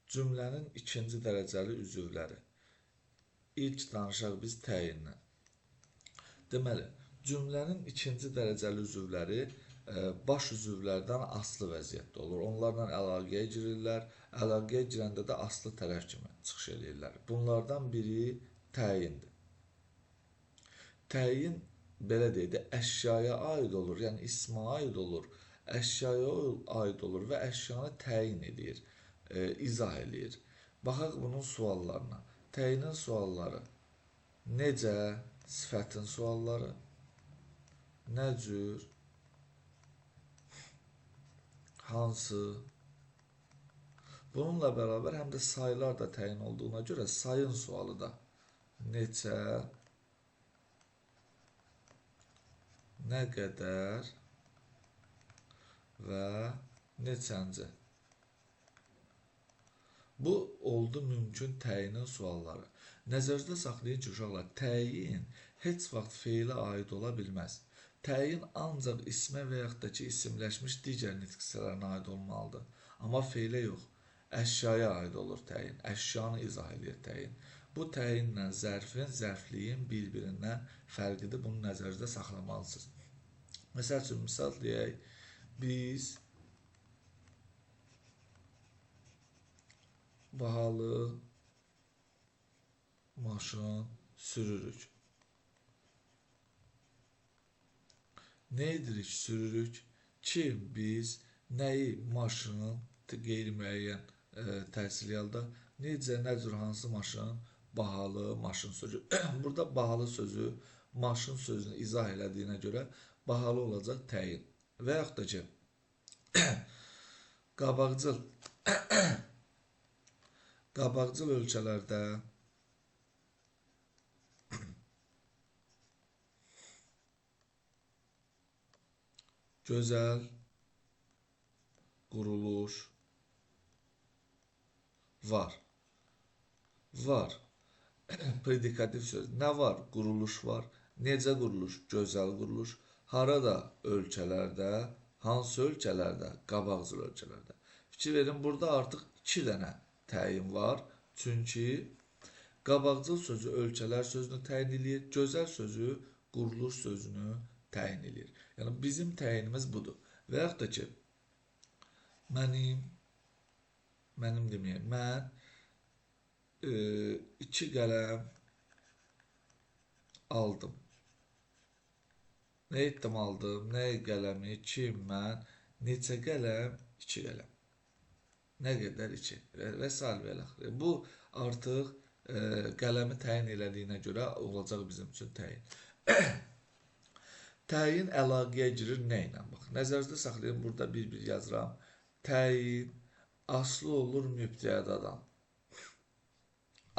Cümlənin ikinci dərəcəli üzvləri. İlk danışaq biz təyindən. Deməli, cümlənin ikinci dərəcəli üzvləri baş üzvlərdən asılı vəziyyətdə olur. Onlarla əlaqəyə girirlər. Əlaqəyə girəndə də asılı tərəf kimi çıxış edirlər. Bunlardan biri təyindir. Təyin, belə deyək də, əşyaya aid olur, yəni ismə aid olur, əşyaya aid olur və əşyanı təyin edir, izah edir. Baxaq bunun suallarına. Təyinin sualları necə, sifətin sualları, nə cür, hansı. Bununla bərabər həm də saylar da təyin olduğuna görə sayın sualı da neçə, nə qədər və neçənci. Bu oldu mümkün təyinin sualları. Nəzərdə saxlayın ki, uşaqlar, təyin heç vaxt feilə aid ola bilməz. Təyin ancaq ismə və yaxud da ki, isimləşmiş digər nitq hissələrinə aid olmalıdır. Amma feilə yox, əşyaya aid olur təyin. Əşyanı izah edir təyin. Bu təyinlə zərfin, zərfliyin bir-birindən fərqidir. Bunu nəzərdə saxlamalısınız. Məsəl üçün, misal deyək, biz bahalı maşın sürürük. Nə edirik, sürürük ki, biz nəyi, maşının qeyri-müəyyən təhsil yalda, necə, nə cür, hansı maşın, bahalı maşın sözü. Burada bahalı sözü maşın sözünü izah elədiyinə görə bahalı olacaq təyin. Və yaxud da ki, qabaqcıl ölkələrdə gözəl quruluş var. Var. Predikativ söz. Nə var? Quruluş var. Necə quruluş? Gözəl quruluş. Harada? Ölkələrdə. Hansı ölkələrdə? Qabaqcıl ölkələrdə. Fikir verin, burada artıq 2 dənə təyin var. Çünki qabaqcıl sözü ölkələr sözünü təyin edir. Gözəl sözü quruluş sözünü təyin edir. Yəni, bizim təyinimiz budur. Və yaxud da ki, mənim deməyəm, mən 2 qələm aldım. Nə etdim, aldım? Nə qələmi? 2, mən. Neçə qələm? 2 qələm. Nə qədər? 2. Və s. və bu artıq qələmi təyin elədiyinə görə olacaq bizim üçün təyin. Təyin əlaqəyə girir nə ilə? Bax, nəzərinizdə saxlayın, burada bir-bir yazıram. Təyin aslı olur mübtədədən.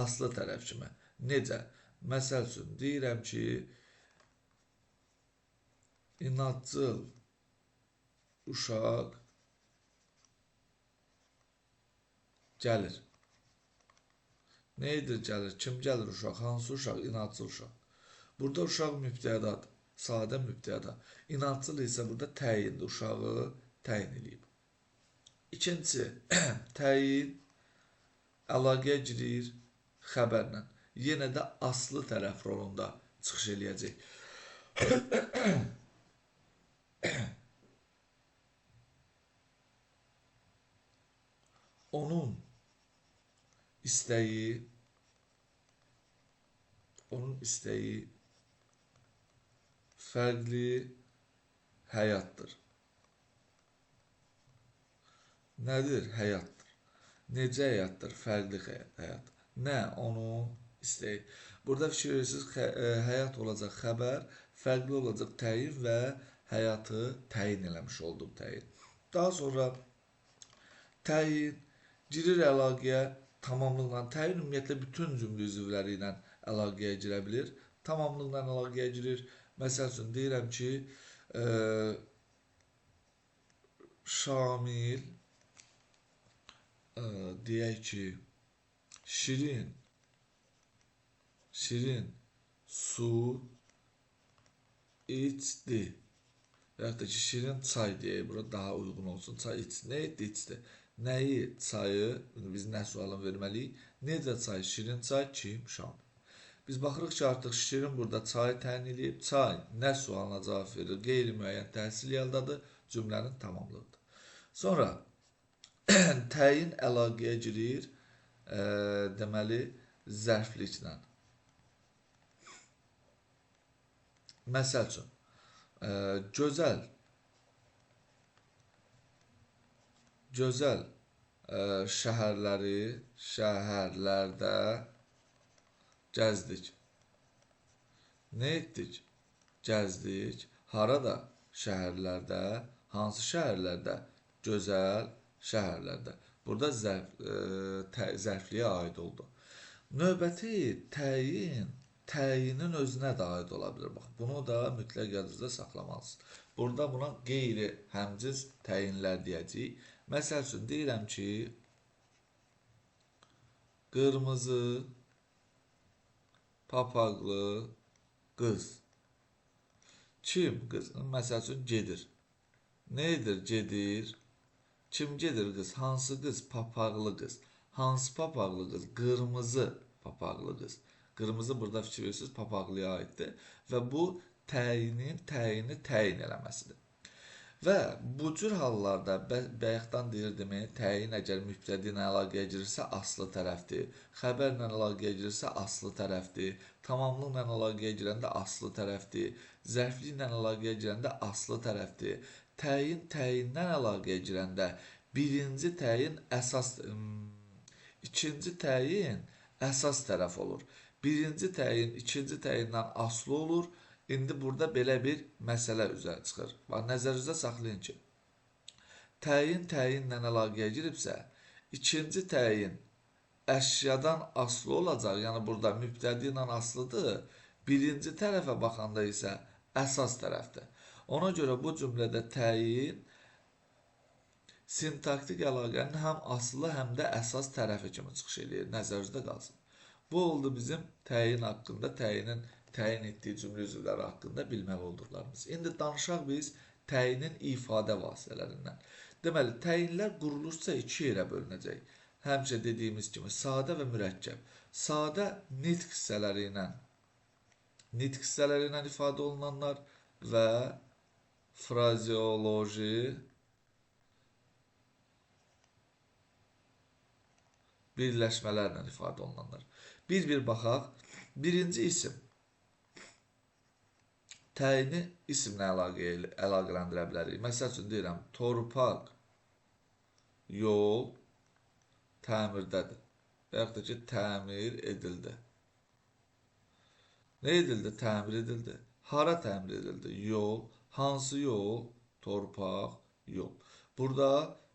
Aslı tərəf kimi. Necə? Məsəl üçün, deyirəm ki, inadcıl uşaq gəlir. Nə edir, gəlir? Kim gəlir uşaq? Hansı uşaq? İnadcıl uşaq. Burada uşaq mübtədədir. Sadə mübtədə. İnadcıl isə burada təyindir. Uşağı təyin edib. İkincisi, təyin əlaqəyə girir xəbərlə. Yenə də aslı tərəf rolunda çıxış eləyəcək. Onun istəyi fərqli həyatdır. Nədir? Həyatdır. Necə həyatdır? Fərqli həyat. Nə? Onun istəyi. Burada fikir verirsiniz, həyat olacaq xəbər, fərqli olacaq təyin və həyatı təyin eləmiş olduğum təyin. Daha sonra təyin girir əlaqəyə tamamlıqla. Təyin ümumiyyətlə bütün cümlə üzvləri ilə əlaqəyə girə bilir. Tamamlıqla əlaqəyə girir. Məsəl üçün, deyirəm ki, Şamil, deyək ki, şirin su içdi. Və yaxud da ki, şirin çay deyək, burada daha uyğun olsun. Çay içdi. Nə etdi? İçdi. Nəyi, çayı, biz nə sualını verməliyik? Necə çay, şirin çay, kim, şam. Biz baxırıq ki, artıq şirin burada çayı təyin edib. Çay nə sualına cavab verir? Qeyri-müəyyən təhsil yoldadır, cümlənin tamamlığıdır. Sonra təyin əlaqəyə girir, deməli, zərfliklə. Məsəl üçün, gözəl şəhərlərdə gəzdik. Nə etdik? Gəzdik. Harada? Şəhərlərdə. Hansı şəhərlərdə? Gözəl şəhərlərdə. Burada zərfliyə aid oldu. Növbəti təyinin özünə də aid ola bilər. Bax, bunu da mütləq yadınızda saxlamalısınız. Burada buna qeyri həmciz təyinlər deyəcəyik. Məsəl üçün, deyirəm ki, qırmızı papaqlı qız. Kim qız? Məsəl üçün, gedir. Nə edir? Gedir. Kim gedir qız? Hansı qız? Papaqlı qız. Hansı papaqlı qız? Qırmızı papaqlı qız. Qırmızı burada fikir verirsiniz, papaqlıya aiddir. Və bu təyini təyin eləməsidir. Və bu cür hallarda bayaqdan deyirdim, təyin əgər mübtədi ilə əlaqəyə girirsə aslı tərəfdir, xəbərlə əlaqəyə girirsə aslı tərəfdir, tamamlıqla əlaqəyə girəndə aslı tərəfdir, zərfliklə əlaqəyə girəndə aslı tərəfdir. Təyindən əlaqəyə girəndə birinci təyin ikinci təyin əsas tərəf olur. Birinci təyin ikinci təyindən aslı olur. İndi burada belə bir məsələ üzərə çıxır. Nəzərinizdə saxlayın ki, təyinlə əlaqəyə giribsə, ikinci təyin əşyadan aslı olacaq, yəni burada mübtədi ilə aslıdır, birinci tərəfə baxanda isə əsas tərəfdir. Ona görə bu cümlədə təyin sintaktik əlaqənin həm aslı, həm də əsas tərəfi kimi çıxış edir. Nəzərinizdə qalsın. Bu oldu bizim təyin haqqında, təyin etdiyi cümlə üzvləri haqqında bilməli olduqlarımız. İndi danışaq biz təyinin ifadə vasitələrindən. Deməli, təyinlər qurulursa iki yerə bölünəcək. Həmişə dediyimiz kimi sadə və mürəkkəb. Sadə nitq hissələri ilə ifadə olunanlar və frazeoloji birləşmələrlə ifadə olunanlar. Bir baxaq. Birinci isim. Təyini isimlə əlaqələndirə bilərik. Məsəl üçün deyirəm, torpaq, yol təmirdədir. Və yaxud da ki, təmir edildi. Nə edildi? Təmir edildi. Hara təmir edildi? Yol. Hansı yol? Torpaq, yol. Burada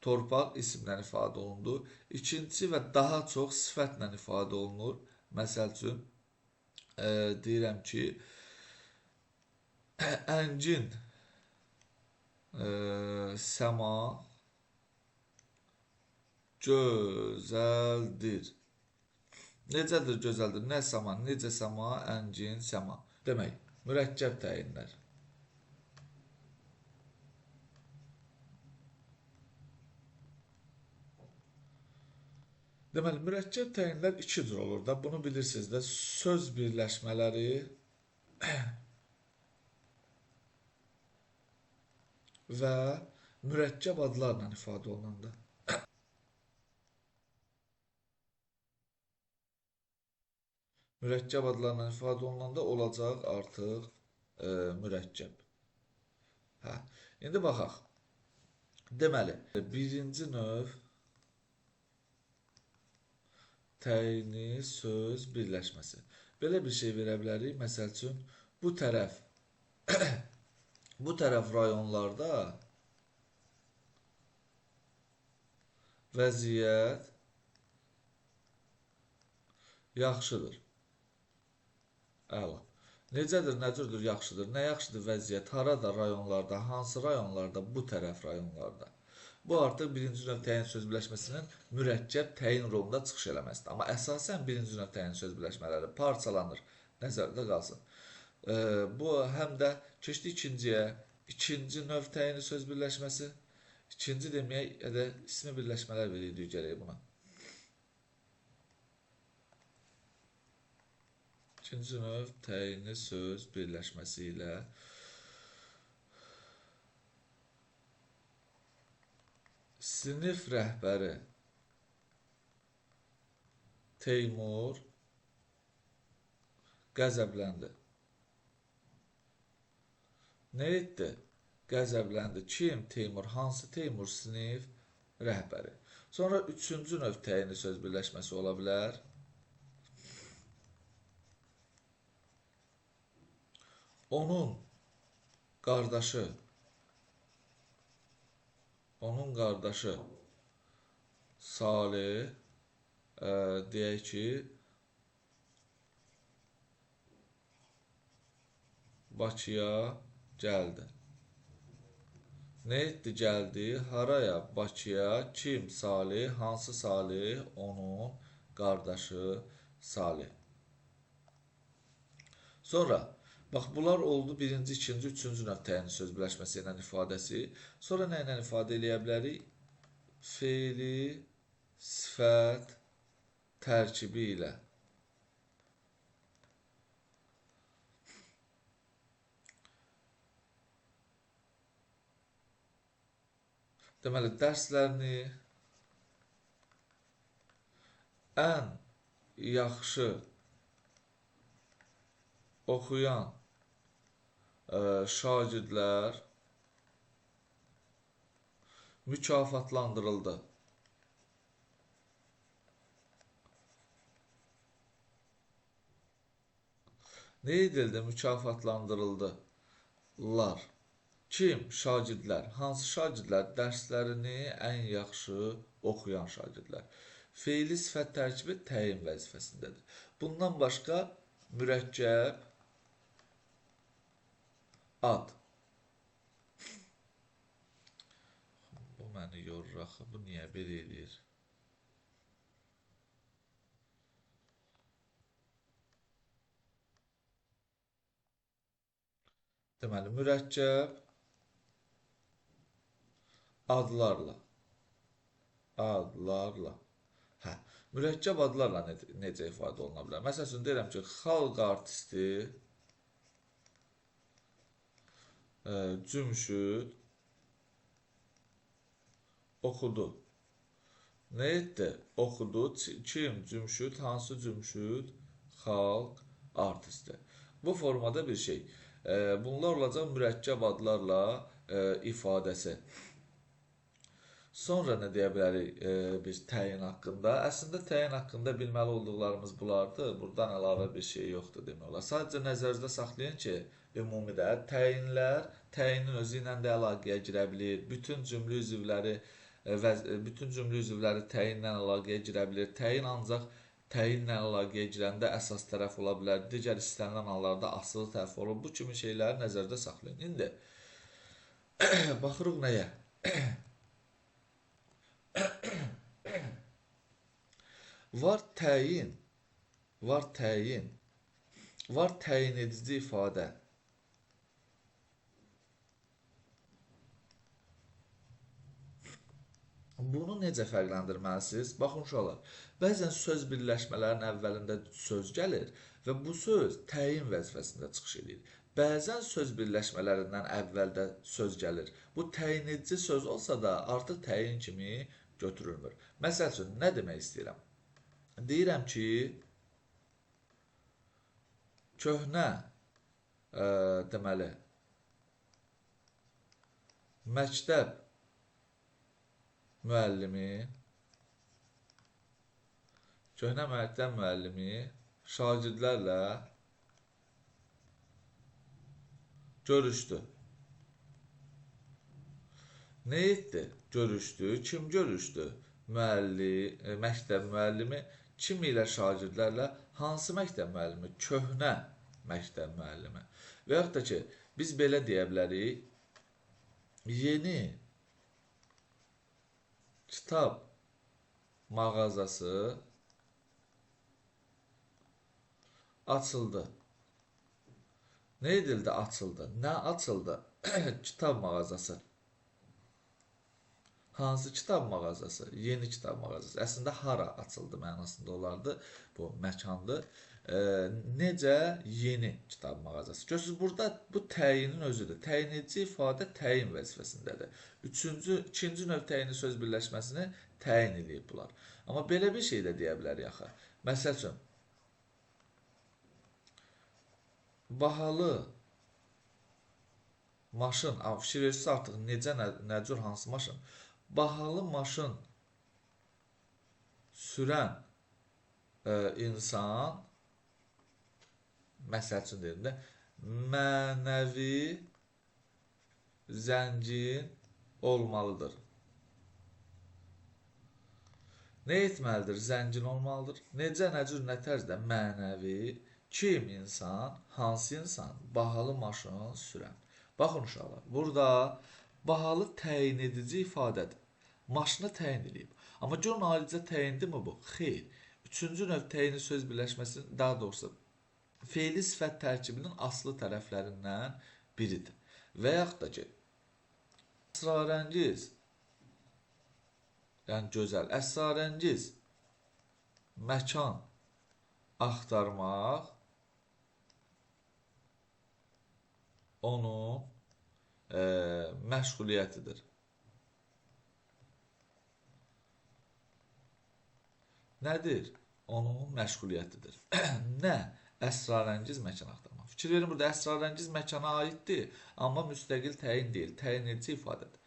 torpaq isimlə ifadə olundu. İkincisi və daha çox sifətlə ifadə olunur. Məsəl üçün, deyirəm ki, əngin səma gözəldir. Necədir gözəldir? Nə səma? Necə səma? Əngin səma. Demək, mürəkkəb təyinlər. Deməli, mürəkkəb təyinlər iki cür olur da. Bunu bilirsiniz də, söz birləşmələri və mürəkkəb adlarla ifadə olunanda. Mürəkkəb adlarla ifadə olunanda olacaq artıq mürəkkəb. İndi baxaq. Deməli, birinci növ təyini söz birləşməsi. Belə bir şey verə bilərik. Məsəl üçün, bu tərəf rayonlarda vəziyyət yaxşıdır. Əla. Necədir, nə cürdür yaxşıdır? Nə yaxşıdır vəziyyət? Harada rayonlarda, hansı rayonlarda? Bu tərəf rayonlarda. Bu artıq birinci növ təyin söz birləşməsinin mürəkkəb təyin rolunda çıxış eləməsidir. Amma əsasən birinci növ təyin söz birləşmələri parçalanır. Nəzərdə qalsın. Bu həm də keçdi ikinciyə, ikinci növ təyini söz birləşməsi. İkinci demək, ya da ismi birləşmələr veririk gərək buna. İkinci növ təyinli söz birləşməsi ilə sinif rəhbəri Teymur qəzəbləndi. Nə etdi? Qəzəbləndi. Kim? Teymur. Hansı Teymur? Sinif rəhbəri. Sonra üçüncü növ təyinli söz birləşməsi ola bilər. Onun qardaşı Salih deyək ki, Bakıya gəldi. Nə etdi? Gəldi. Haraya? Bakıya. Kim? Salih. Hansı Salih? Onun qardaşı Salih. Sonra, bax, bunlar oldu birinci, ikinci, üçüncü növ təyinli söz birləşməsi ilə ifadəsi. Sonra nə ilə ifadə eləyə bilərik? Feili, sifət, tərkibi ilə. Deməli, dərslərini ən yaxşı oxuyan şagirdlər mükafatlandırıldı. Nə edildi? Mükafatlandırıldılar. Kim? Şagirdlər. Hansı şagirdlər? Dərslərini ən yaxşı oxuyan şagirdlər. Feili sifət tərkibi təyin vəzifəsindədir. Bundan başqa mürəkkəb ad. Bu məni yorur axı. Bu niyə belə eləyir? Deməli, mürəkkəb adlarla. Hə, mürəkkəb adlarla necə ifadə oluna bilər? Məsəl üçün, deyirəm ki, xalq artisti Cümşüd oxudu. Nə etdi? Oxudu. Kim? Cümşüd. Hansı Cümşüd? Xalq artisti. Bu formada bir şey. Bunlar olacaq mürəkkəb adlarla ifadəsi. Sonra nə deyə bilərik biz təyin haqqında? Əslində təyin haqqında bilməli olduqlarımız bunlardır. Buradan əlavə bir şey yoxdur demək olar. Sadəcə nəzərinizdə saxlayın ki, ümumidə təyinlər təyinin özü ilə də əlaqəyə girə bilir. Bütün cümlə üzvləri təyinlə əlaqəyə girə bilir. Təyin ancaq təyinlə əlaqəyə girəndə əsas tərəf ola bilər. Digər istənilən hallarda asılı tərəf olur. Bu kimi şeyləri nəzərdə saxlayın. İndi baxırıq nəyə? Var təyin edici ifadə. Bunu necə fərqləndirməlisiniz? Baxın uşaqlar, bəzən söz birləşmələrinin əvvəlində söz gəlir və bu söz təyin vəzifəsində çıxış edir. Bəzən söz birləşmələrindən əvvəldə söz gəlir. Bu təyin edici söz olsa da artıq təyin kimi götürülmür. Məsəl üçün, nə demək istəyirəm? Deyirəm ki, köhnə deməli məktəb müəllimi şagirdlərlə görüşdü. Nə etdi? Görüşdü. Kim görüşdü? Məktəb müəllimi. Kim ilə? Şagirdlərlə. Hansı məktəb müəllimi? Köhnə məktəb müəllimi. Və yaxud da ki, biz belə deyə bilərik. Yeni kitab mağazası açıldı. Nə edildi? Açıldı. Nə açıldı? Kitab mağazası. Hansı kitab mağazası? Yeni kitab mağazası. Əslində hara açıldı mənasında olardı. Bu məkandır. Necə yeni kitab mağazası. Görürsünüz, burada bu təyinin özüdür. Təyin edici ifadə təyin vəzifəsindədir. İkinci növ təyini söz birləşməsini təyin eləyib bunlar. Amma belə bir şey də deyə bilərik axı. Məsəl üçün, bahalı maşın, fikir verirsiniz artıq necə, nə cür, hansı maşın? Bahalı maşın sürən insan, məsəl üçün deyim də, mənəvi zəngin olmalıdır. Nə etməlidir? Zəngin olmalıdır. Necə, nə cür, nə tərzdə? Mənəvi. Kim insan? Hansı insan? Bahalı maşın sürən. Baxın uşaqlar, burada bahalı təyin edici ifadədir. Maşını təyin edib. Amma görün alicə təyindirmi bu? Xeyr. Üçüncü növ təyini söz birləşməsinin, daha doğrusu, fe'li sifət tərkibinin aslı tərəflərindən biridir. Və yaxud da ki, əsrarəngiz, yəni gözəl, əsrarəngiz məkan axtarmaq onun məşğuliyyətidir. Nədir? Onun məşğuliyyətidir. Nə? Əsrarəngiz məkan axtarmaq. Fikir verin, burada əsrarəngiz məkana aiddir, amma müstəqil təyin deyil, təyin edici ifadədir.